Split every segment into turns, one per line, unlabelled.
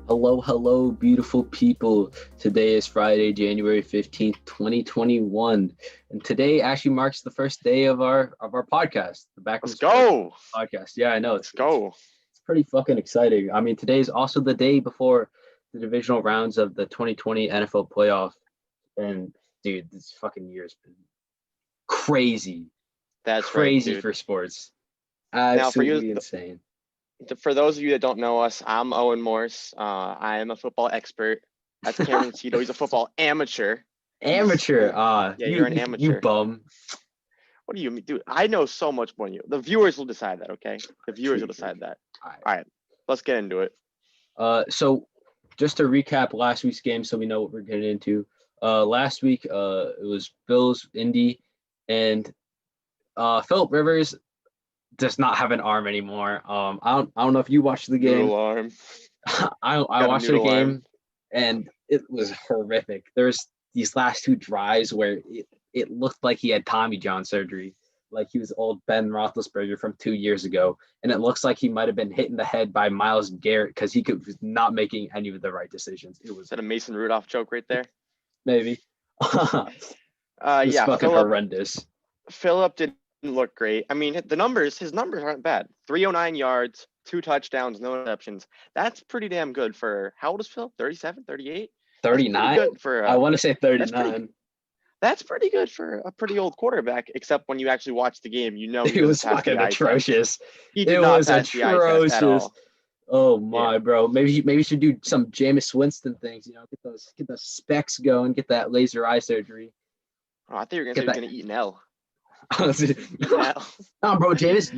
Hello, beautiful people. Today is Friday, January 15th, 2021. And today actually marks the first day of our podcast, the Backroom
Let's
Sports
go.
podcast. Yeah, I know.
Let's go.
It's pretty fucking exciting. I mean, today is also the day before the divisional rounds of the 2020 NFL playoff. And dude, this fucking year's been crazy.
That's right,
Crazy
dude.
for sports.
Now,
Absolutely insane.
for those of you that don't know us, I'm Owen Morse. I am a football expert. That's Cameron Tito. He's a football amateur.
Amateur.
Yeah,
You
you're an
you
amateur.
bum.
What do you mean, dude? I know so much more than you. The viewers will decide that, okay? The viewers will decide that. All right, let's get into it.
So just to recap last week's game so we know what we're getting into. Last week it was Bills, Indy, and Philip Rivers does not have an arm anymore. I don't know if you watched the game.
Noodle arm.
I
Got a
watched the
noodle
game
arm.
and it was horrific. There's these last two drives where it looked like he had Tommy John surgery, like he was old Ben Roethlisberger from 2 years ago, and it looks like he might have been hit in the head by Myles Garrett because was not making any of the right decisions. It was
Is that a Mason Rudolph joke right there?
maybe.
Yeah,
fucking horrendous.
Philip didn't look great. I mean, his numbers aren't bad. 309 yards, 2 touchdowns, no interceptions. That's pretty damn good for, how old is Philip? 37, 38?
39?
Good for
I want to say 39.
That's pretty good for a pretty old quarterback, except when you actually watch the game, you know
it was fucking atrocious.
He did not pass the eye test at all.
Oh my, bro. Maybe you should do some Jameis Winston things, get those specs going, get that laser eye surgery.
Oh, I thought you were gonna say he was gonna eat an L.
No, bro, Jameis,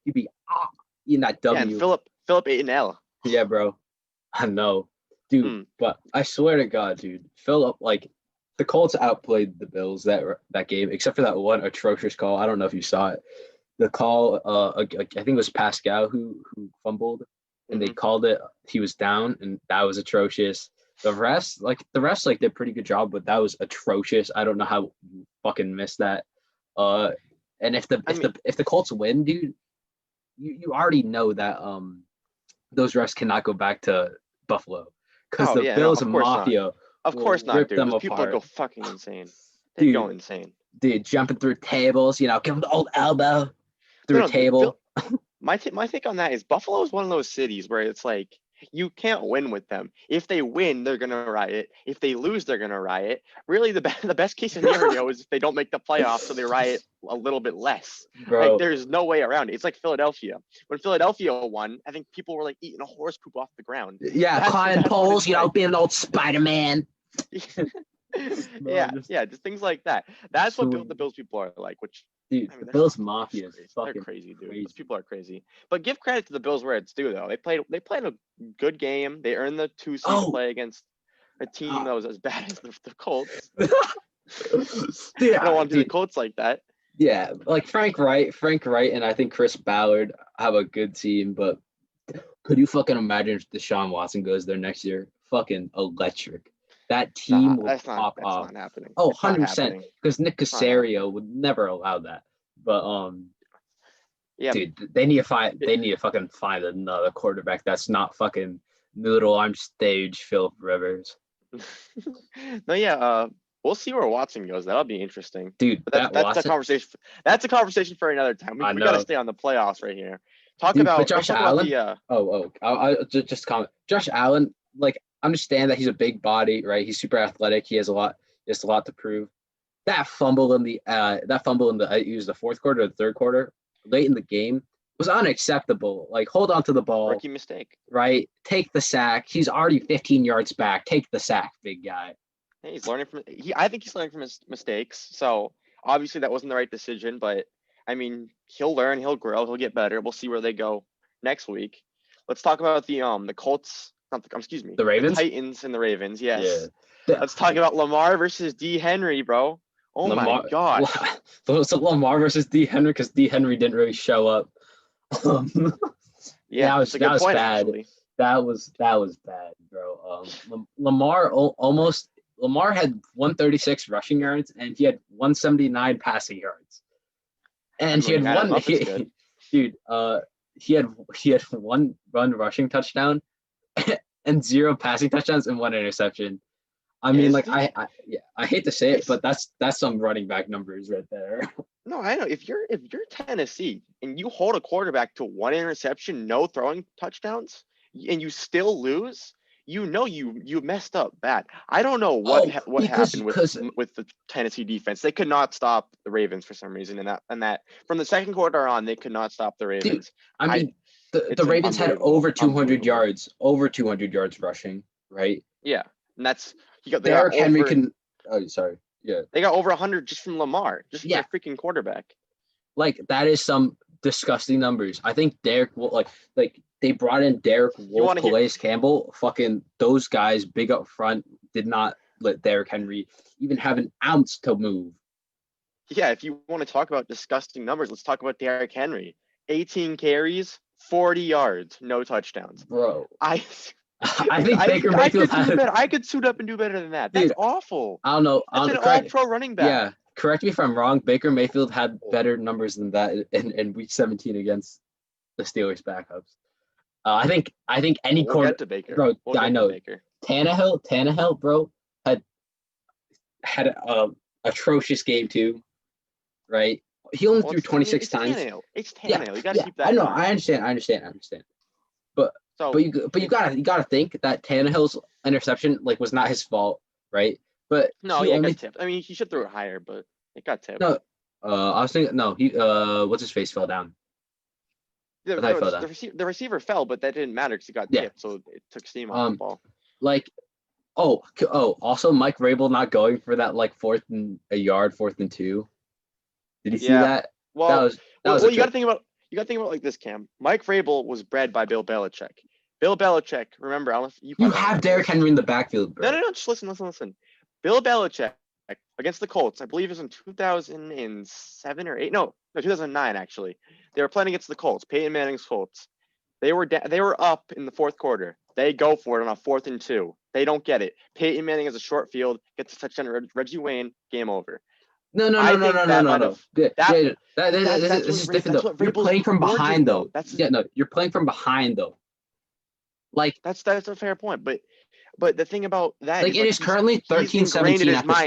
you'd be eating that W.
Yeah, and Philip ate an L.
Yeah, bro. I know. Dude, but I swear to God, dude, Philip, like, the Colts outplayed the Bills that game, except for that one atrocious call. I don't know if you saw it. The call, I think it was Pascal who fumbled, and they called it. He was down, and that was atrocious. The refs did a pretty good job, but that was atrocious. I don't know how you fucking missed that. And if the Colts win, dude, you already know that those refs cannot go back to Buffalo because Bills Mafia.
Of course not, dude. Those people go fucking insane. They go insane.
Dude, jumping through tables, give them the old elbow through a table.
My take on that is Buffalo is one of those cities where it's like you can't win with them. If they win, they're gonna riot. If they lose, they're gonna riot. Really, the best case scenario is if they don't make the playoffs, so they riot a little bit less.
Bro.
Like there's no way around it. It's like Philadelphia. When Philadelphia won, I think people were like eating a horse poop off the ground.
Yeah, climbing poles, being an old Spider-Man.
yeah, just things like that. That's what the Bills people are like. Which,
dude, the Bills Mafia is fucking
crazy, dude. Those people are crazy. But give credit to the Bills where it's due, though. They played a good game. They earned the 2 seed play against a team that was as bad as the Colts.
Dude,
I don't want to do the Colts like that.
Yeah, like Frank Wright, and I think Chris Ballard have a good team, but could you fucking imagine if Deshaun Watson goes there next year? Fucking electric. That team will pop off.
That's not happening.
Oh, 100%. Because Nick Caserio would never allow that. But dude, they need to fucking find another quarterback that's not fucking noodle arm stage Philip Rivers.
No, we'll see where Watson goes. That'll be interesting,
dude.
But that's a conversation. That's a conversation for another time. We got to stay on the playoffs right here. Talk about
Josh Allen. I'll just comment. Josh Allen, like, understand that he's a big body, right? He's super athletic. He has a lot to prove. That fumble in the it was the fourth quarter or the third quarter, late in the game, was unacceptable. Like, hold on to the ball.
Rookie mistake.
Right? Take the sack. He's already 15 yards back. Take the sack, big guy.
Hey, he's learning I think he's learning from his mistakes. So obviously that wasn't the right decision, but I mean, he'll learn, he'll grow, he'll get better. We'll see where they go next week. Let's talk about the Colts.
The Ravens?
The Titans and the Ravens, yes. Yeah. Let's talk about Lamar versus D. Henry, bro. Oh my gosh.
So Lamar versus D. Henry because D. Henry didn't really show up.
Yeah,
that was bad. Actually. That was bad, bro. Lamar had 136 rushing yards and he had 179 passing yards. And he had one he had one run rushing touchdown. and 0 passing touchdowns and 1 interception. I mean, like I hate to say it, but that's some running back numbers right there.
No, I know. If you're Tennessee and you hold a quarterback to 1 interception, no throwing touchdowns, and you still lose, you messed up bad. I don't know what happened with the Tennessee defense. They could not stop the Ravens for some reason, and that from the second quarter on, they could not stop the Ravens.
Dude, I mean, the Ravens had over 200 yards rushing, right?
Yeah, and that's
Derrick Henry can. Oh, sorry. Yeah.
They got over 100 just from Lamar, just from their freaking quarterback.
Like that is some disgusting numbers. I think Derek will like they brought in Derek Wolfe, Calais Campbell. Fucking those guys, big up front, did not let Derrick Henry even have an ounce to move.
Yeah, if you want to talk about disgusting numbers, let's talk about Derrick Henry. 18 carries, 40 yards, no touchdowns.
Bro,
I
think Baker Mayfield
I could suit up and do better than that. That's awful.
I don't know.
That's an all-pro running back.
Yeah, correct me if I'm wrong. Baker Mayfield had better numbers than that in Week 17 against the Steelers backups. I think any
we'll get to Baker.
Bro, I know. Tannehill, bro, had a atrocious game too, right? He only threw 26 times.
It's Tannehill. You got to keep that.
I know. I understand. But you gotta think that Tannehill's interception was not his fault, right? But
no, he got tipped. I mean, he should throw it higher, but it got tipped.
No, I was thinking he what's his face fell down.
The receiver fell, but that didn't matter because he got tipped, so it took steam off the ball.
Also Mike Vrabel not going for that 4th and a yard, 4th and 2. Did you see that?
Well, you got to think about. You got to think about it like this, Cam. Mike Vrabel was bred by Bill Belichick. Bill Belichick, remember, you
have Derrick Henry in the backfield, bro.
No, just listen. Bill Belichick against the Colts, I believe it was in 2007 or 8. No, 2009 actually. They were playing against the Colts, Peyton Manning's Colts. They were up in the 4th quarter. They go for it on a 4th and 2. They don't get it. Peyton Manning has a short field, gets a touchdown. Reggie Wayne, game over.
No. This is different though. You're playing from behind though. You're playing from behind though.
That's a fair point, but the thing about that
it is currently 13-17 at this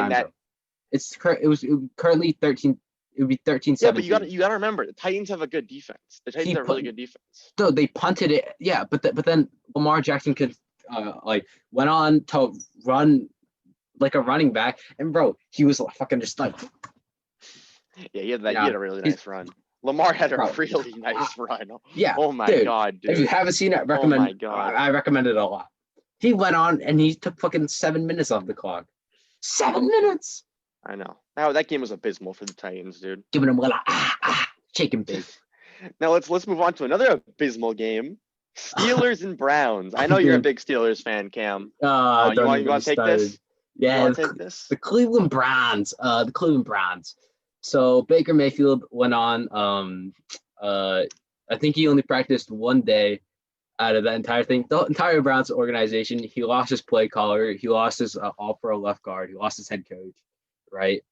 time. It was currently 13. It would be 13-17.
Yeah, but you got to remember the Titans have a good defense. The Titans have a really good defense.
So they punted it. Yeah, but then Lamar Jackson could went on to run like a running back, and bro, he was fucking just
yeah, he had a really nice run. Lamar had a really nice run.
Yeah.
Oh my god, dude.
If you haven't seen it, I recommend it a lot. He went on and he took fucking 7 minutes off the clock. 7 minutes.
I know. Now that game was abysmal for the Titans, dude.
Giving them shake and bake.
Now let's move on to another abysmal game. Steelers and Browns. I know you're a big Steelers fan, Cam. You want to take this?
Yeah, the Cleveland Browns. The Cleveland Browns. So Baker Mayfield went on. I think he only practiced 1 day out of that entire thing. The entire Browns organization. He lost his play caller. He lost his all-pro left guard. He lost his head coach. Right.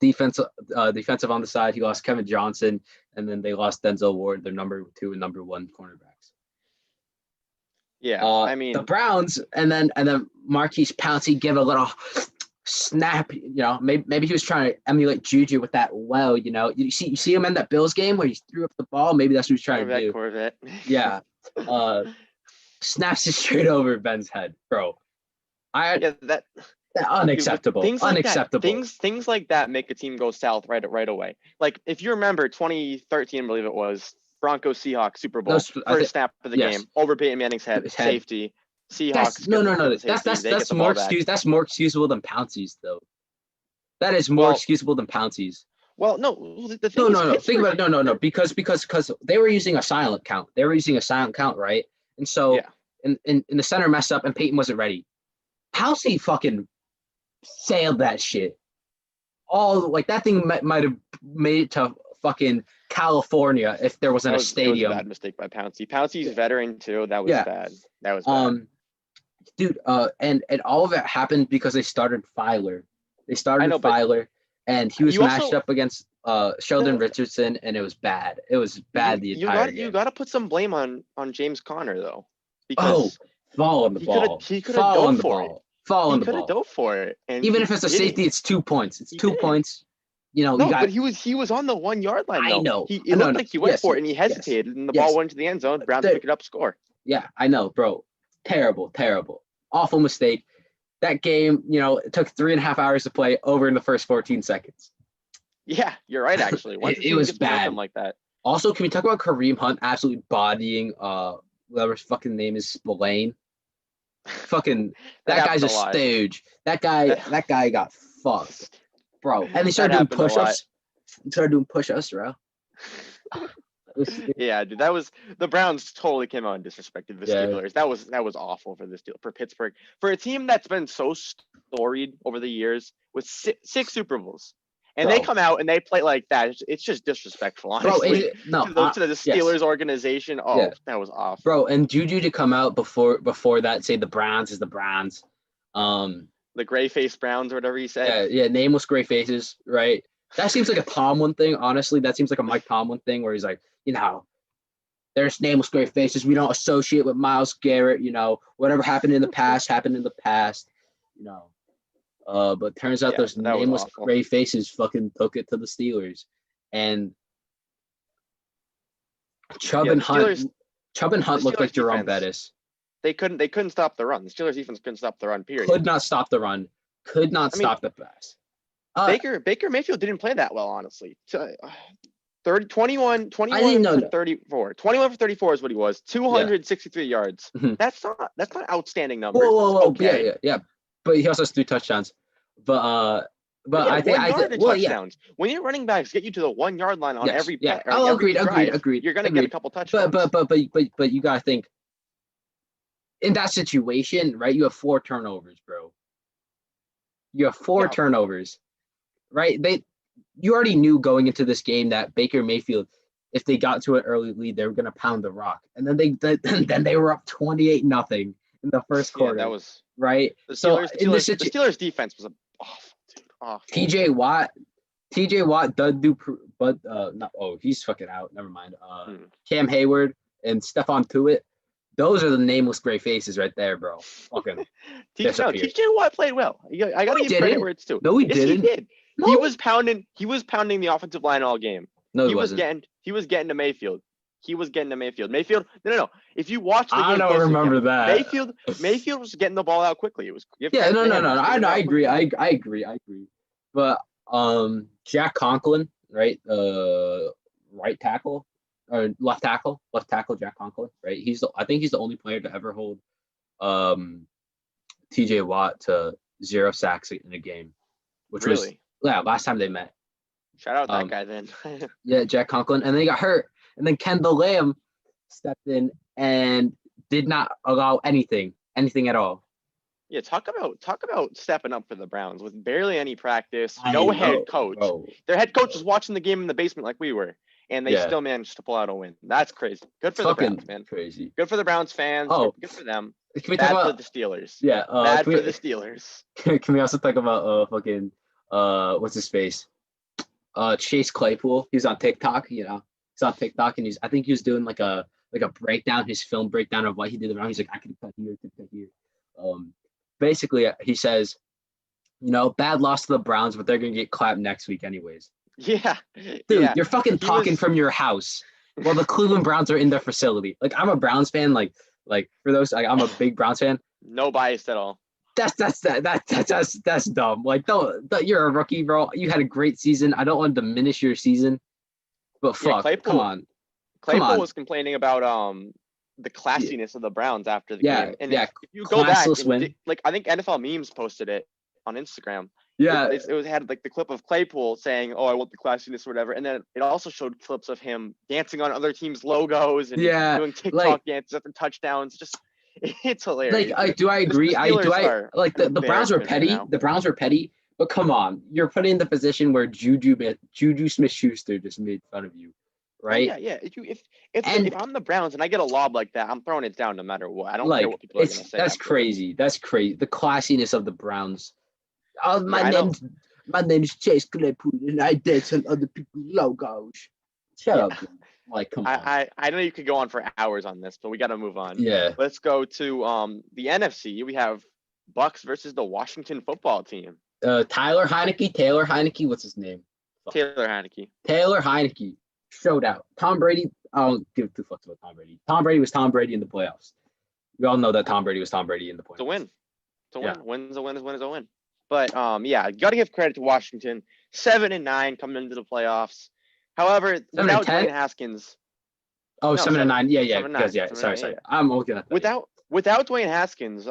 Defensive on the side. He lost Kevin Johnson, and then they lost Denzel Ward, their number 2 and number 1 cornerbacks.
Yeah, I mean
the Browns, and then Marquise Pouncey give a little snap. Maybe he was trying to emulate Juju with that. You see him in that Bills game where he threw up the ball. Maybe that's what he was trying to do.
Corvette.
Yeah, snaps it straight over Ben's head, bro. Unacceptable. Unacceptable.
Things like that make a team go south right away. Like if you remember 2013, I believe it was. Broncos Seahawks Super Bowl first snap of the game over Peyton Manning's head. Safety. Seahawks.
No. That's more excuse. That's more excusable than Pouncey's though. That is more excusable than Pouncey's.
Well, no.
No. Think about it. No. Because they were using a silent count. Right? And so in the center messed up and Peyton wasn't ready. Pouncey fucking sailed that shit. That thing might have made it to fucking California if there wasn't a stadium.
That was a bad mistake by Pouncey. Pouncey's veteran too. That was bad. That was bad.
Dude, and all of it happened because they started Filer. And he was matched up against Sheldon Richardson, and it was bad. It was bad the entire game.
You got to put some blame on James Conner though, because
Fall on the ball.
He could have
Fall on
dove
the
for it.
ball. Fall
He
on the
could have
ball.
dove for it, and
Even
he
if it's a
didn't.
safety, it's 2 points. It's
He
2
didn't.
points. You know,
No, but he was on the 1 yard line
I
though.
know.
It looked like he went
Yes,
for it and he
yes,
hesitated, and the
yes.
ball went to the end zone. Browns
There-
pick it up, score.
Yeah, I know, bro. Terrible. Awful mistake. That game, you know, it took 3.5 hours to play, over in the first 14 seconds.
Yeah, you're right. Actually, once
It was
gets momentum
bad.
like that.
Also, can we talk about Kareem Hunt absolutely bodying whatever his fucking name is, Spillane? Fucking that guy's a stooge. That guy got fucked, bro. And they started doing push-ups. Bro.
Yeah, dude, that was the Browns totally came out and disrespected the Steelers. That was awful for for Pittsburgh, for a team that's been so storied over the years with six Super Bowls, and they come out and they play like that. It's just disrespectful, honestly. To the Steelers organization. Oh, that was awful,
bro. And Juju to come out before that, say the Browns is the Browns,
the gray-faced Browns or whatever he said.
Yeah, nameless gray faces, right? That seems like a Tomlin thing, honestly. That seems like a Mike Tomlin thing where he's like, you know, there's nameless gray faces. We don't associate with Myles Garrett, you know, whatever happened in the past, you know. But turns out those nameless gray faces fucking took it to the Steelers. And Chubb and Hunt looked like Jerome Bettis.
They couldn't stop the run. The Steelers defense couldn't stop the run, period.
Could not stop the run. Could not stop the pass.
Baker Mayfield didn't play that well, honestly. 21 for 34. 21 for 34 is what he was. 263 yards. Mm-hmm. That's not outstanding numbers.
Whoa. Okay. Yeah. But he also has 3 touchdowns. But I think
touchdowns. When your running backs get you to the 1 yard line on every play,
agreed.
You're gonna get a couple touchdowns.
But you gotta think in that situation, right? You have 4 turnovers, bro. You have 4 turnovers, right? You already knew going into this game that Baker Mayfield, if they got to an early lead, they were gonna pound the rock, and then they were up 28-0 in the first quarter.
That was
right.
The Steelers defense was awful, dude. Awful.
TJ Watt does do, but he's fucking out. Never mind. Cam Hayward and Stephon Tuitt. Those are the nameless gray faces right there, bro. Fucking
TJ Watt played well. I gotta give credit where it's due.
No, he didn't.
He did. No. He was pounding the offensive line all game.
No,
he was getting to Mayfield. Mayfield. No. If you watch the game,
I don't remember that.
Mayfield was getting the ball out quickly. It was
I agree. But Jack Conklin, right? Right tackle or left tackle, Jack Conklin, right? I think he's the only player to ever hold TJ Watt to 0 sacks in a game, which was last time they met.
Shout out that guy then.
Yeah, Jack Conklin, and then he got hurt, and then Kendall Lamb stepped in and did not allow anything at all.
Yeah, talk about stepping up for the Browns with barely any practice, head coach. Bro. Their head coach was watching the game in the basement like we were, and they still managed to pull out a win. That's crazy. Good for the Browns, man.
Crazy.
Good for the Browns fans. Good for them.
Can we
Bad
talk about
for the Steelers.
Yeah.
Bad for the Steelers.
Can we also talk about what's his face? Chase Claypool. He's on TikTok. You know, he's on TikTok, and I think he was doing like a breakdown, his film breakdown of what he did around. He's like, I could cut here. Basically, he says, you know, bad loss to the Browns, but they're gonna get clapped next week anyways.
Yeah,
dude, you're fucking talking from your house while the Cleveland Browns are in their facility. Like, I'm a Browns fan. Like for those, I'm a big Browns fan.
No bias at all.
That's dumb. Like, don't, you're a rookie, bro. You had a great season. I don't want to diminish your season, but fuck, come on.
Claypool was complaining about the classiness of the Browns after the game. And if you go back, like, I think NFL Memes posted it on Instagram.
Yeah,
it had like the clip of Claypool saying, "Oh, I want the classiness," or whatever, and then it also showed clips of him dancing on other teams' logos and doing TikTok dances after touchdowns. Just, it's hilarious.
Like, I agree. The Browns were petty. The Browns were petty, but come on, you're put in the position where Juju Smith-Schuster just made fun of you, right?
Yeah. If I'm the Browns and I get a lob like that, I'm throwing it down no matter what. I don't care what people are gonna say.
That's crazy. That's crazy. The classiness of the Browns. My name's Chase Claypool, and I dance on other people's logos. Shut up. Like, come on.
I know you could go on for hours on this, but we got to move on.
Yeah.
Let's go to the NFC. We have Bucks versus the Washington football team.
Taylor Heineke, what's his name?
Taylor Heineke.
Taylor Heineke showed out. Tom Brady, I don't give two fucks about Tom Brady. Tom Brady was Tom Brady in the playoffs. We all know that Tom Brady was Tom Brady in the playoffs.
It's a win. It's a win. Yeah. Win's a win is a win. But yeah, got to give credit to Washington. 7-9 coming into the playoffs. However, without Dwayne Haskins.
Oh, no, 7-9. Yeah. Because sorry. I'm looking at that.
Without Dwayne Haskins,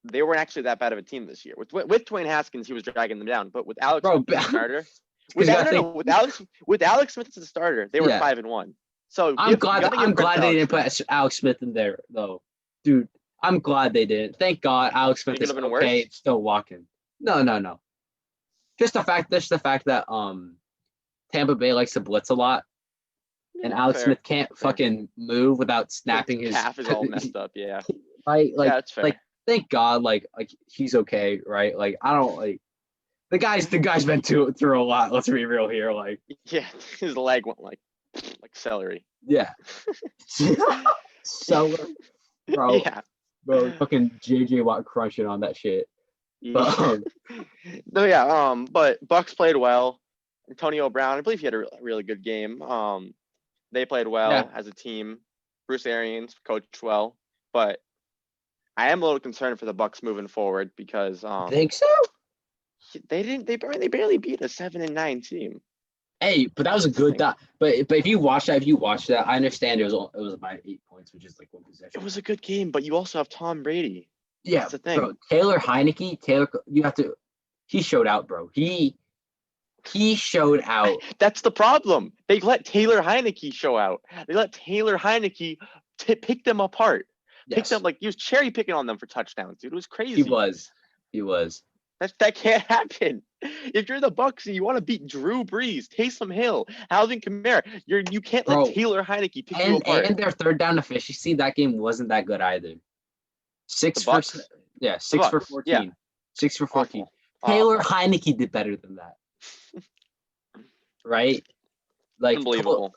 they weren't actually that bad of a team this year. With Dwayne Haskins, he was dragging them down. But with Alex Smith as the starter, with Alex Smith as the starter, they were 5-1. So
I'm glad they didn't put Alex Smith in there though, dude. I'm glad they didn't. Thank God Alex Smith is okay, still walking. No. Just the fact that Tampa Bay likes to blitz a lot, and Alex Smith can't fucking move without snapping his
calf is all messed up. Yeah,
right. Like,
that's fair.
Like, thank God, like he's okay, right? Like, I don't like the guy's been through a lot. Let's be real here. Like,
yeah, his leg went like celery.
Yeah, celery, bro.
Yeah,
bro. Fucking JJ Watt crushing on that shit.
But, but Bucks played well. Antonio Brown, I believe he had a really good game. They played well as a team. Bruce Arians coached well, but I am a little concerned for the Bucks moving forward because
think so?
They barely beat a 7-9 team.
Hey, but that was a good but if you watch that, I understand it was about 8 points, which is like one possession.
It was a good game, but you also have Tom Brady.
Yeah,
that's the thing.
Bro, Taylor Heineke, he showed out, bro. He showed out.
That's the problem. They let Taylor Heineke show out. They let Taylor Heineke pick them apart. Yes. Pick them like he was cherry picking on them for touchdowns, dude. It was crazy.
He was.
That can't happen. If you're the Bucks and you want to beat Drew Brees, Taysom Hill, Alvin Kamara, you can't let Taylor Heineke pick you apart.
And their third down efficiency, that game wasn't that good either. 6 for 14. Yeah. 6 for 14. Taylor Heineke did better than that. Right? Like,
unbelievable.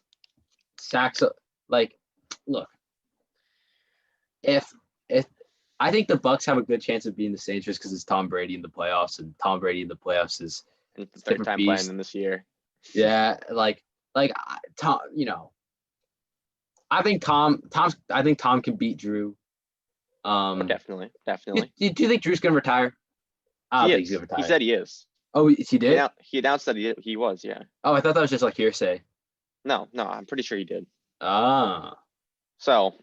Sacks. Like, look. If I think the Bucks have a good chance of being the Saints just because it's Tom Brady in the playoffs, and Tom Brady in the plaffs is
the third time playing them this year.
Yeah, like Tom, I think Tom can beat Drew.
Definitely.
Do you think Drew's gonna retire? I don't think he's gonna retire.
He said he is.
Oh, he did?
He announced that he was, yeah.
Oh, I thought that was just like hearsay.
No, I'm pretty sure he did.
So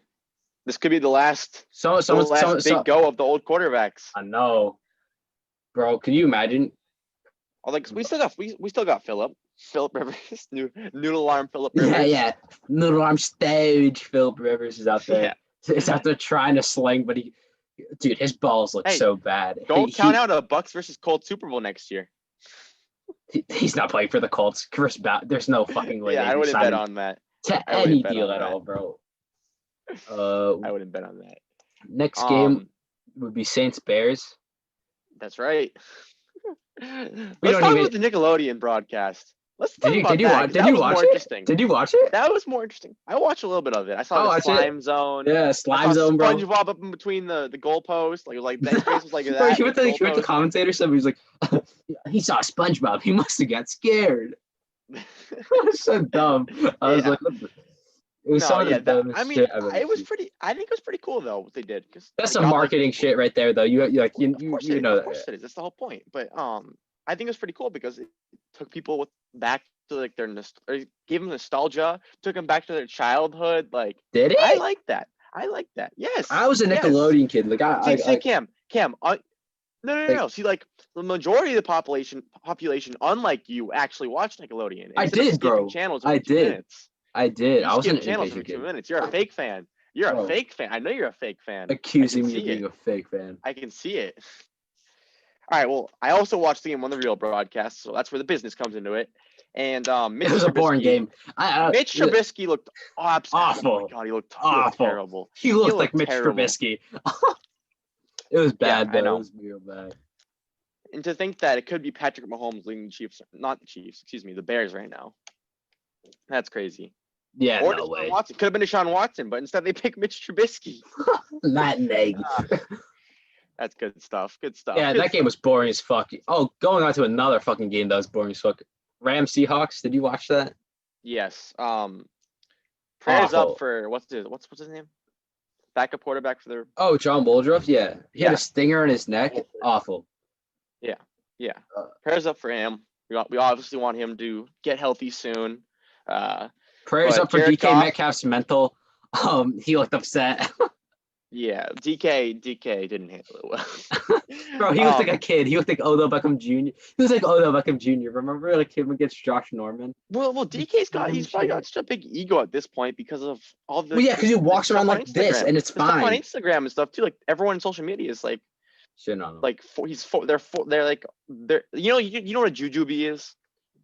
this could be the last big go of the old quarterbacks.
I know, bro. Can you imagine?
Oh, like we still got Philip Rivers, noodle arm Philip Rivers.
Yeah, noodle arm stage. Philip Rivers is out there. Yeah. He's out there trying to sling, but his balls look so bad.
Don't count out a Bucks versus Colts Super Bowl next year.
He's not playing for the Colts. There's no fucking way.
Yeah, I wouldn't bet on that.
To any deal at all, bro.
I wouldn't bet on that.
Next game would be Saints Bears.
That's right. Let's talk about the Nickelodeon broadcast. Let's talk about that. Did you watch it?
Did you watch it?
That was more interesting. I watched a little bit of it. I saw the slime zone.
Yeah, slime zone, bro.
SpongeBob up in between the goalposts. Like that face was like that.
He went to the commentator. Somebody was like, he saw SpongeBob. He must have got scared. That's so dumb. I was like, it was
it was pretty. I think it was pretty cool though what they did.
That's some marketing shit right there, though. You know that.
Of course it is. That's the whole point. But I think it was pretty cool because it took people back to like their gave them nostalgia, took them back to their childhood. Like,
did it?
I like that. Yes.
I was a Nickelodeon kid. Like,
Cam. No. See, like the majority of the population, unlike you, actually watched Nickelodeon.
I did, bro.
Channels
I did.
Minutes.
I did.
I was in channels for 2 minutes. You're a fake fan. A fake fan. I know you're a fake fan.
Accusing me of being a fake fan.
I can see it. All right. Well, I also watched the game on the real broadcast, so that's where the business comes into it. And
it was a boring game.
Mitch Trubisky looked awful.
Oh my
God, he looked terrible.
He looked like Mitch Trubisky. It was bad, though. It was real bad.
And to think that it could be Patrick Mahomes leading the Bears right now. That's crazy.
Yeah,
Or
no
Deshaun
way.
Watson. Could have been Deshaun Watson, but instead they picked Mitch Trubisky.
Matt and egg.
That's good stuff. Good stuff.
Yeah,
Good
that game was boring as fuck. Oh, going on to another fucking game that was boring as fuck. Rams Seahawks. Did you watch that?
Yes. Prayers
Awful.
up for what's his name? Backup quarterback for the.
Oh, John Boldruff. Yeah, he had
Yeah.
a stinger in his neck. Awful.
Yeah. Prayers up for him. We obviously want him to get healthy soon.
Prayers
but
up for
Jared
DK
Goff-
Metcalf's mental. He looked upset.
Yeah, DK didn't handle it well.
Bro, he looked like a kid. He looked like Odell Beckham Jr. He was like Odell Beckham Jr. Remember, like him against Josh Norman?
Well, he's probably got such a big ego at this point because of all the.
Well, yeah, because he walks around like this, and it's
the stuff on
fine.
Instagram and stuff too. Like everyone on social media is like,
Shit on him.
like they're like you know what a jujube is?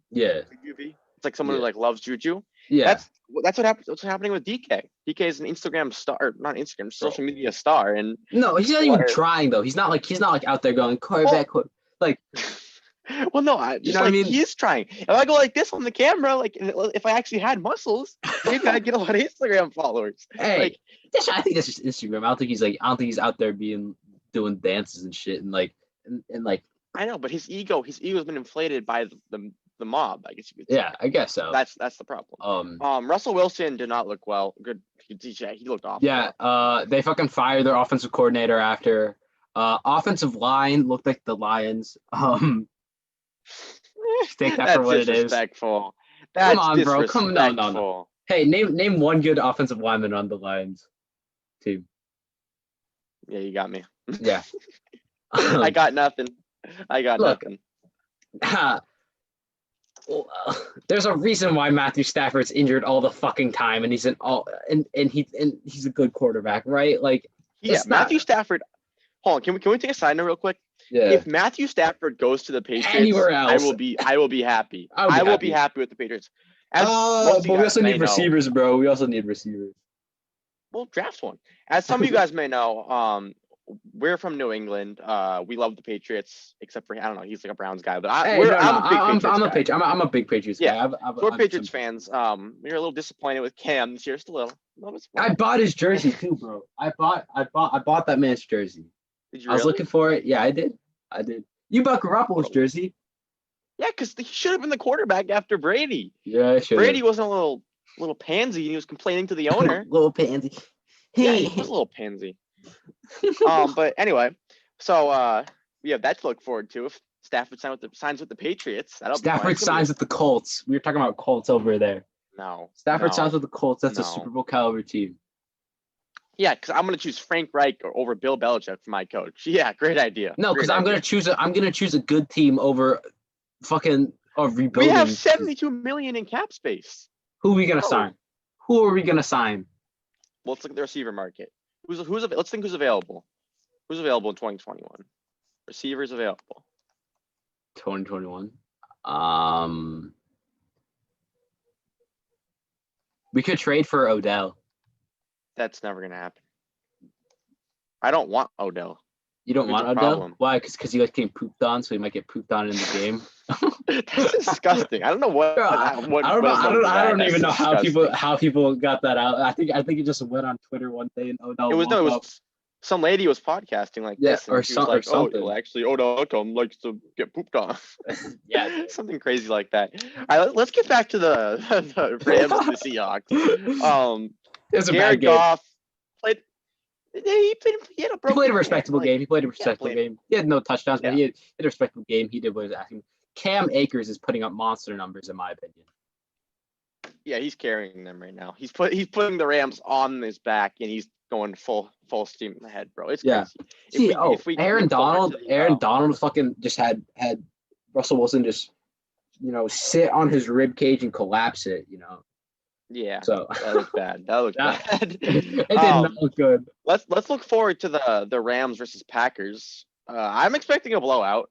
Yeah.
Jujube. It's like someone who like loves juju.
Yeah.
That's what happens. What's happening with DK? DK is an Instagram star, or not Instagram, social media star, and
no, he's not even trying though. He's not like out there going quarterback, like.
Well, no,
you know what I mean?
He is trying. If I go like this on the camera, like if I actually had muscles, maybe I'd get a lot of Instagram followers.
Hey,
like,
I think that's just Instagram. I don't think he's out there doing dances and shit and like.
I know, but his ego's been inflated by the mob, I guess you could say.
Yeah, I guess so.
That's the problem. Russell Wilson did not look well. Good, he looked awful.
Yeah, they fucking fired their offensive coordinator after. Offensive line looked like the Lions. Take that for what it is.
Disrespectful.
Come on, bro. No. Hey, name one good offensive lineman on the Lions team.
Yeah, you got me.
Yeah.
I got nothing. Nothing.
There's a reason why Matthew Stafford's injured all the fucking time, and he's he's a good quarterback, right? Like,
Matthew Stafford. Hold on, can we take a side note real quick?
Yeah.
If Matthew Stafford goes to the Patriots,
anywhere else,
I will be happy. I will be happy with the Patriots.
But we also need receivers, bro. We also need receivers.
Well, draft one. As some of you guys may know, we're from New England. We love the Patriots, except for I don't know. He's like a Browns guy, but
I'm a big Patriots guy.
Yeah, we're Patriots fans. We were a little disappointed with Cam this year, just a little.
I bought his jersey too, bro. I bought that man's jersey.
Did you?
I was looking for it. Yeah, I did. You bought Garoppolo's jersey.
Yeah, because he should have been the quarterback after Brady.
Yeah,
Brady wasn't a little pansy, and he was complaining to the owner.
Little pansy.
Yeah, he was a little pansy. But anyway, so we have that to look forward to. If Stafford signs with the Patriots,
Stafford signs with the Colts. We were talking about Colts over there.
No.
Stafford signs with the Colts. That's a Super Bowl caliber team.
Yeah, because I'm gonna choose Frank Reich over Bill Belichick for my coach. Yeah, great idea.
No, because I'm gonna choose a good team over fucking rebuilding.
We have $72 million in cap space.
Who are we gonna sign? Who are we gonna sign?
Well, let's look at the receiver market. Let's think who's available. Who's available in 2021? Receivers available.
2021. We could trade for Odell.
That's never gonna happen. I don't want Odell.
You don't want Odell? Problem. Why? Because he like getting pooped on, so he might get pooped on in the game.
That's disgusting. I don't know what.
I don't even know how people got that out. I think it just went on Twitter one day and Odell.
It was some lady was podcasting like this,
or something.
Oh, actually, Odell likes to get pooped on.
Yeah,
something crazy like that. All right, let's get back to the Rams and the Seahawks.
It was a bad game. Goff
played.
He played a respectable game. He had no touchdowns, but he had a respectable game. He did what he was asking. Cam Akers is putting up monster numbers, in my opinion.
Yeah, he's carrying them right now. He's putting the Rams on his back, and he's going full steam ahead, bro. It's crazy.
Aaron Donald fucking just had Russell Wilson just sit on his rib cage and collapse it.
Yeah.
So
that looked bad. Bad.
It did not look good.
Let's look forward to the Rams versus Packers. I'm expecting a blowout.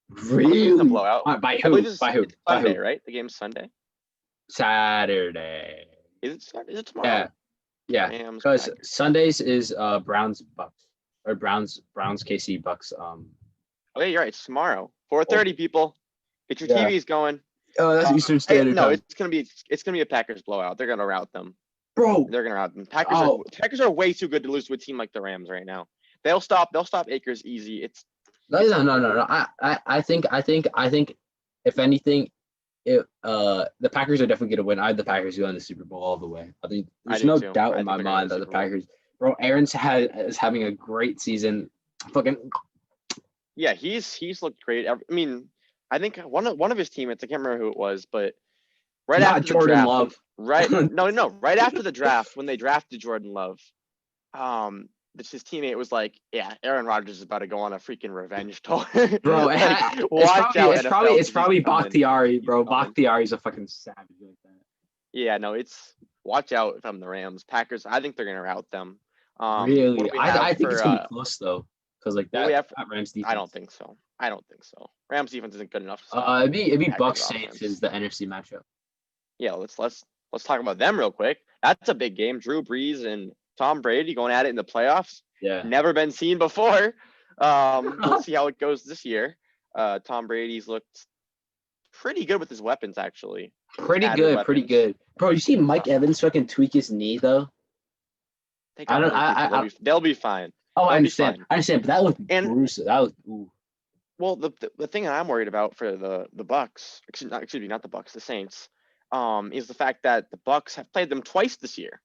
Really?
A blowout.
By who?
Sunday, right? The game's Sunday.
Saturday.
Is it tomorrow?
Yeah. Because Sundays is Browns Bucks or Browns KC Bucks.
Oh yeah, you're right. It's tomorrow. 4:30 people. Get your TVs going.
Oh, that's Eastern Standard
No,
Time.
it's gonna be a Packers blowout. They're gonna rout them.
Bro,
They're gonna rout them. Packers are way too good to lose to a team like the Rams right now. They'll stop Akers easy.
no. I think if anything, the Packers are definitely gonna win. I have the Packers going to the Super Bowl all the way. I think there's no doubt in my mind that the Packers. Bro, Aaron's is having a great season. Fucking.
Yeah, he's looked great. I mean, I think one of his teammates, I can't remember who it was, but right after
Jordan
the draft,
Love.
right after the draft, when they drafted Jordan Love, his teammate was like, "Yeah, Aaron Rodgers is about to go on a freaking revenge tour."
Bro,
like,
it's probably Bakhtiari, bro. Bakhtiari's a fucking savage like that.
Yeah, no, watch out if I'm the Rams. Packers, I think they're gonna rout them.
Really, I think it's gonna be close though, because like that Rams defense.
I don't think so. Rams defense isn't good enough.
It'd be Bucs Saints is the NFC matchup.
Yeah, let's talk about them real quick. That's a big game. Drew Brees and Tom Brady going at it in the playoffs.
Yeah,
never been seen before. We'll see how it goes this year. Tom Brady's looked pretty good with his weapons, actually.
Pretty good. Bro, you see Mike Evans fucking tweak his knee though?
They'll be fine.
Oh, I understand, but that looked gruesome. That was ooh.
Well, the thing that I'm worried about for the Bucs, excuse me, not the Bucs, the Saints, is the fact that the Bucs have played them twice this year.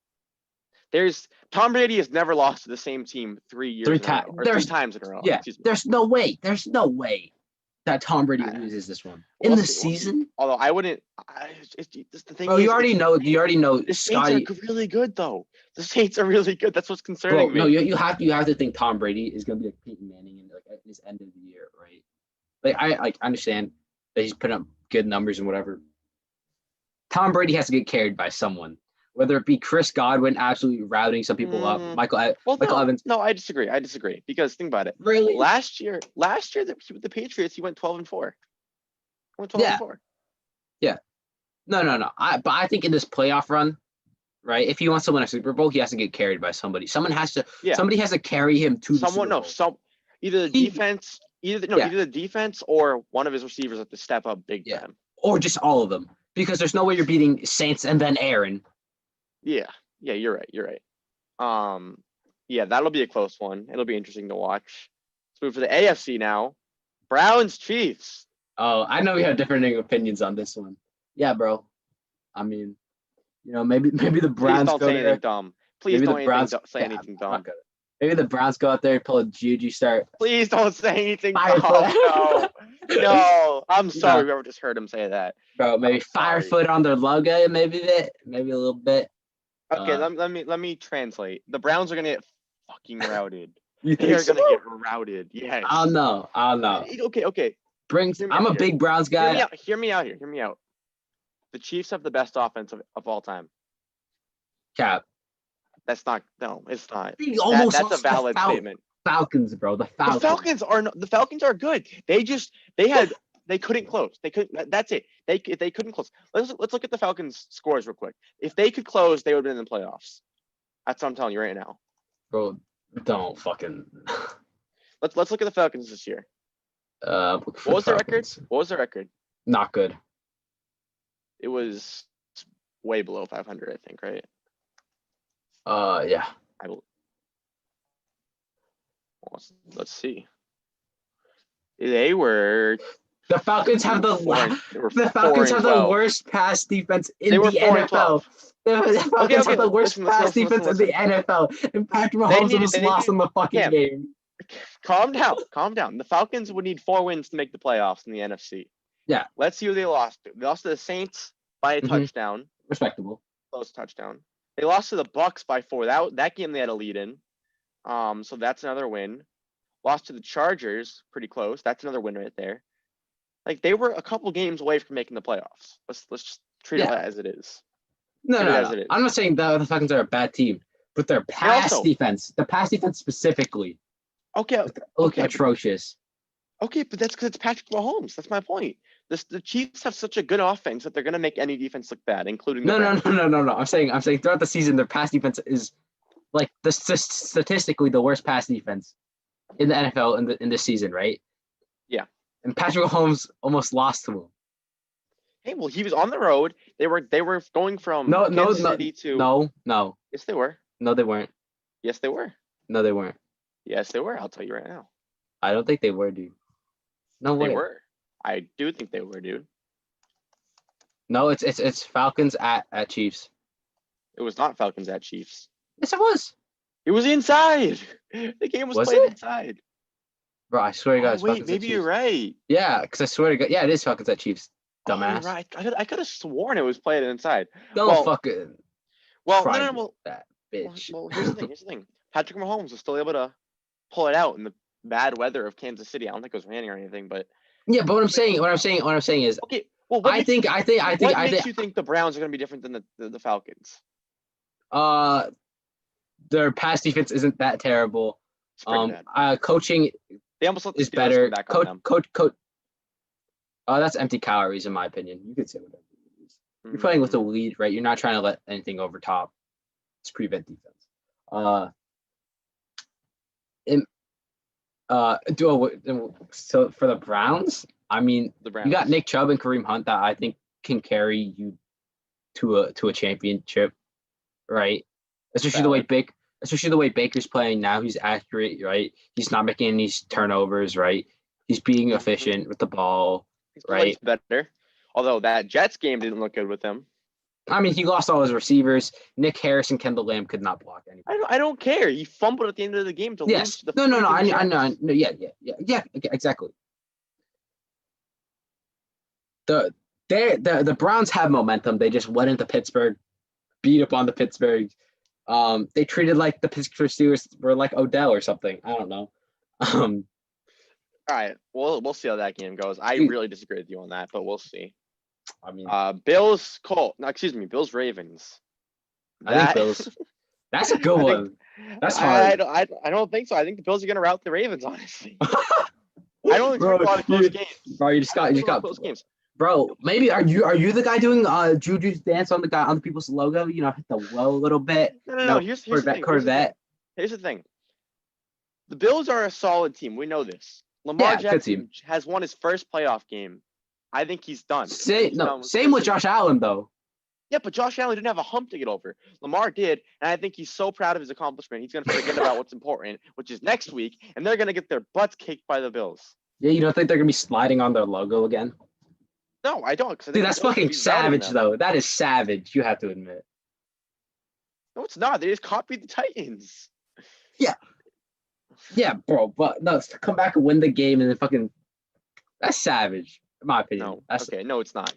Tom Brady has never lost to the same team 3 times in a row.
Yeah, there's no way that Tom Brady loses this one in the season.
Although I wouldn't. It's the thing.
Oh, you already know.
The Saints are really good, though. The Saints are really good. That's what's concerning me.
No, you have to think Tom Brady is going to be like Peyton Manning in like at his end of the year, right? Like I understand that he's putting up good numbers and whatever. Tom Brady has to get carried by someone, whether it be Chris Godwin absolutely routing some people up, Michael Evans.
No, I disagree. Because think about it.
Really,
last year, the Patriots, he went 12-4. Went 12-4.
Yeah. No. I think in this playoff run, right? If he wants to win a Super Bowl, he has to get carried by somebody. Somebody has to carry him to the Super Bowl.
Either the defense or one of his receivers have to step up big time.
Or just all of them. Because there's no way you're beating Saints and then Aaron.
Yeah, you're right. Yeah, that'll be a close one. It'll be interesting to watch. Let's move to the AFC now. Browns, Chiefs.
Oh, I know we have different opinions on this one. Yeah, bro. I mean, maybe the Browns
Please don't say anything dumb. Please don't say anything dumb.
Maybe the Browns go out there and pull a Juju start.
Please don't say anything dumb. No. I'm sorry. Whoever just heard him say that.
Bro, maybe Firefoot on their logo, maybe a little bit.
Okay, let me translate. The Browns are gonna get fucking routed. They are gonna get routed. Yes.
I don't know.
Okay.
I'm a big Browns guy.
Hear me out. The Chiefs have the best offense of all time.
Cap.
That's not. No, it's not.
That's
a valid statement.
Falcons, bro. The
Falcons are good. They couldn't close. That's it. They couldn't close. Let's look at the Falcons' scores real quick. If they could close, they would have been in the playoffs. That's what I'm telling you right now.
Bro, don't fucking.
Let's look at the Falcons this year.
What
was their record?
Not good.
It was way below 500, I think, right?
Yeah.
Let's see. They were.
The Falcons have the worst pass defense in the NFL. The Falcons have the worst pass defense in the NFL. And Patrick Mahomes almost lost in the fucking game.
Calm down. The Falcons would need 4 wins to make the playoffs in the NFC.
Yeah.
Let's see who they lost to. They lost to the Saints by a touchdown.
Respectable.
Close touchdown. They lost to the Bucs by 4. That game they had a lead in. So that's another win. Lost to the Chargers, pretty close. That's another win right there. Like, they were a couple games away from making the playoffs. Let's just treat it as it is.
No. I'm not saying that the Falcons are a bad team, but their pass defense specifically.
Okay.
Atrocious.
Okay, but that's because it's Patrick Mahomes. That's my point. The Chiefs have such a good offense that they're gonna make any defense look bad, including the Browns.
No. I'm saying throughout the season, their pass defense is like statistically the worst pass defense in the NFL in this season, right?
Yeah.
And Patrick Mahomes almost lost to him.
Hey, well, he was on the road. They were going from
No,
Kansas City to.
no.
Yes, they were.
No, they weren't.
Yes, they were.
No, they weren't.
Yes, they were. I'll tell you right now.
I don't think they were, dude. No
They
way.
were. I do think they were, dude.
No, it's Falcons at Chiefs.
It was not Falcons at Chiefs.
Yes, it was.
It was inside. The game was played inside.
Bro, I swear to God,
Oh,
it's
wait,
Falcons at
maybe
Chiefs.
you're right.
Yeah, because I swear to God, yeah, it is Falcons at Chiefs.
Oh, you're
Dumbass.
right. I could have sworn it was played inside.
Don't fucking try that bitch.
Well, here's the thing. Patrick Mahomes was still able to pull it out in the bad weather of Kansas City. I don't think it was raining or anything, but
yeah. But what I'm saying is,
okay. Well,
what
makes you think the Browns are going to be different than the Falcons?
Their pass defense isn't that terrible. Coaching
they almost let the
is
Steelers
better.
come back on them.
Coach. That's empty calories in my opinion. You could say whatever. You're playing with a lead, right? You're not trying to let anything over top to prevent defense. So for the Browns, I mean, you got Nick Chubb and Kareem Hunt that I think can carry you to a championship, right? Especially the way Baker's playing now. He's accurate, right? He's not making any turnovers, right? He's being efficient with the ball, right?
Better. Although that Jets game didn't look good with him.
I mean, he lost all his receivers. Nick Harris and Kendall Lamb could not block anything.
I don't care. He fumbled at the end of the game to lose to the
No. I know. Yeah. Exactly. The Browns have momentum. They just went into Pittsburgh, beat up on the Pittsburgh. They treated like the Pittsburgh Steelers were like Odell or something. I don't know.
All right. We'll see how that game goes. I really disagree with you on that, but we'll see.
I mean,
Bills Ravens.
I think Bills. That's a good one. That's hard.
I don't think so. I think the Bills are going to rout the Ravens, honestly. I don't expect a lot of close games.
Bro, you just got
close games.
Bro, maybe are you the guy doing Juju's dance on the people's logo? You know, hit the low a little bit.
No. Here's the thing. Here's the thing. The Bills are a solid team. We know this. Lamar Jackson has won his first playoff game. I think he's done.
Same with Josh Allen though.
Yeah, but Josh Allen didn't have a hump to get over. Lamar did, and I think he's so proud of his accomplishment. He's going to forget about what's important, which is next week, and they're going to get their butts kicked by the Bills.
Yeah, you don't think they're going to be sliding on their logo again?
No, I don't.
Dude, that's fucking savage, though. That is savage. You have to admit.
No, it's not. They just copied the Titans.
Yeah, bro. But no, to come back and win the game and then fucking that's savage, in my opinion.
No, it's not.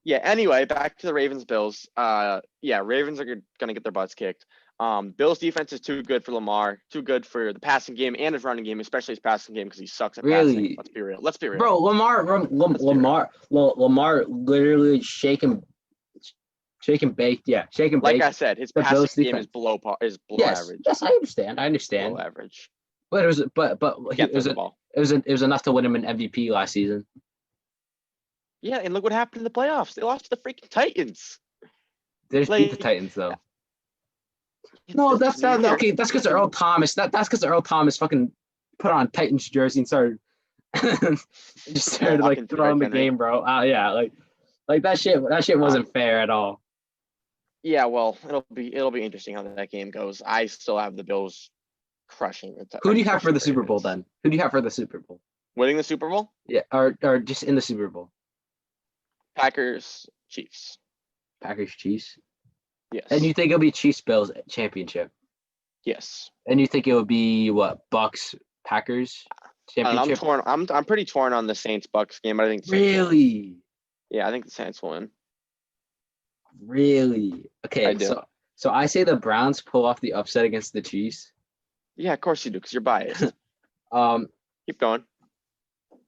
Yeah. Anyway, back to the Ravens Bills. Ravens are gonna get their butts kicked. Bills defense is too good for Lamar, too good for the passing game and his running game, especially his passing game because he sucks at passing. Let's be real.
Bro, Lamar literally shake and bake. Yeah, shake and bake.
Like I said, his passing game is below average.
Yes, I understand. Below
average.
But it was enough to win him an MVP last season.
Yeah, and look what happened in the playoffs. They lost to the freaking Titans.
They just beat the Titans though. No, that's not okay. That's because Earl Thomas. That's because Earl Thomas fucking put on Titans jersey and started like throwing the game, bro. Like that shit wasn't fair at all.
Yeah, well, it'll be interesting how that game goes. I still have the Bills crushing the Titans.
Who do you have for the Super Bowl then? Who do you have for the Super Bowl?
Winning the Super Bowl?
Yeah, or just in the Super Bowl.
Packers, Chiefs.
Packers, Chiefs.
Yes.
And you think it'll be Chiefs Bills championship?
Yes.
And you think it would be what, Bucks Packers championship?
I'm pretty torn on the Saints Bucks game, but I think the
Saints really.
Yeah, I think the Saints will win.
Really? Okay.
I do.
So I say the Browns pull off the upset against the Chiefs.
Yeah, of course you do, because you're biased. Keep going.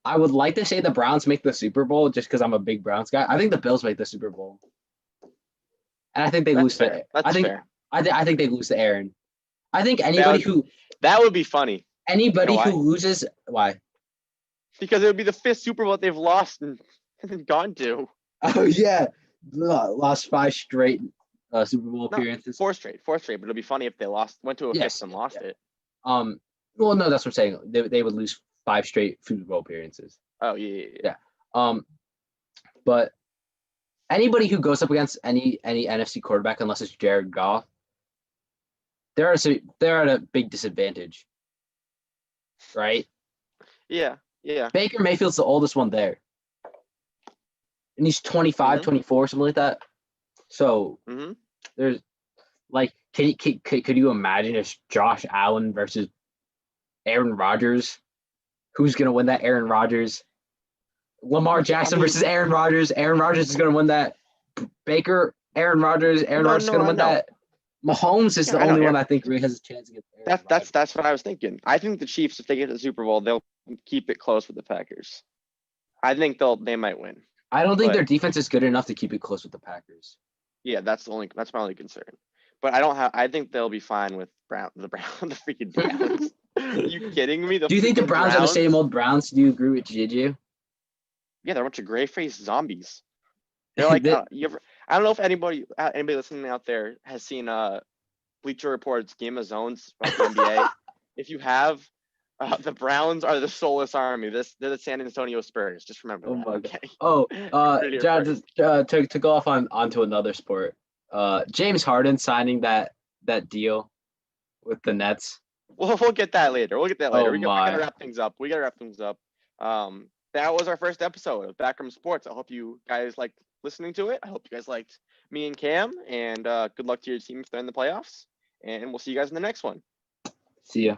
I would like to say the Browns make the Super Bowl just because I'm a big Browns guy. I think the Bills make the Super Bowl. And I think they lose to
fair.
I think they lose to Aaron. I think anybody
that would be funny.
Anybody who loses, why?
Because it would be the 5th Super Bowl they've lost and gone to.
Oh yeah, lost 5 straight Super Bowl appearances.
4 straight, but it'll be funny if they went to a 5th and lost it.
Well, no, that's what I'm saying. They would lose 5 straight Super Bowl appearances.
Oh yeah.
Yeah. but anybody who goes up against any NFC quarterback, unless it's Jared Goff, they're at a big disadvantage, right?
Yeah.
Baker Mayfield's the oldest one there, and he's 25, 24, something like that. So there's like, could you imagine if Josh Allen versus Aaron Rodgers? Who's gonna win that? Aaron Rodgers. Lamar Jackson versus Aaron Rodgers. Aaron Rodgers is gonna win that. Baker, Aaron Rodgers is gonna win that. Mahomes is the only one I think really has a chance against Aaron Rodgers.
That's what I was thinking. I think the Chiefs, if they get to the Super Bowl, they'll keep it close with the Packers. I think they might win.
I don't think their defense is good enough to keep it close with the Packers.
Yeah, that's my only concern. But I think they'll be fine with the freaking Browns. Are you kidding me?
Do you think the Browns are the same old Browns? Do you agree with Juju?
Yeah, they're a bunch of gray-faced zombies. They're like, I don't know if anybody listening out there has seen Bleacher Report's Game of Zones about the NBA. If you have, the Browns are the soulless army. They're the San Antonio Spurs. Just remember that. Okay.
Oh, John, to go off onto another sport. James Harden signing that deal with the Nets.
We'll get that later. We gotta wrap things up. That was our first episode of Backroom Sports. I hope you guys liked listening to it. I hope you guys liked me and Cam. And good luck to your team if they're in the playoffs. And we'll see you guys in the next one.
See ya.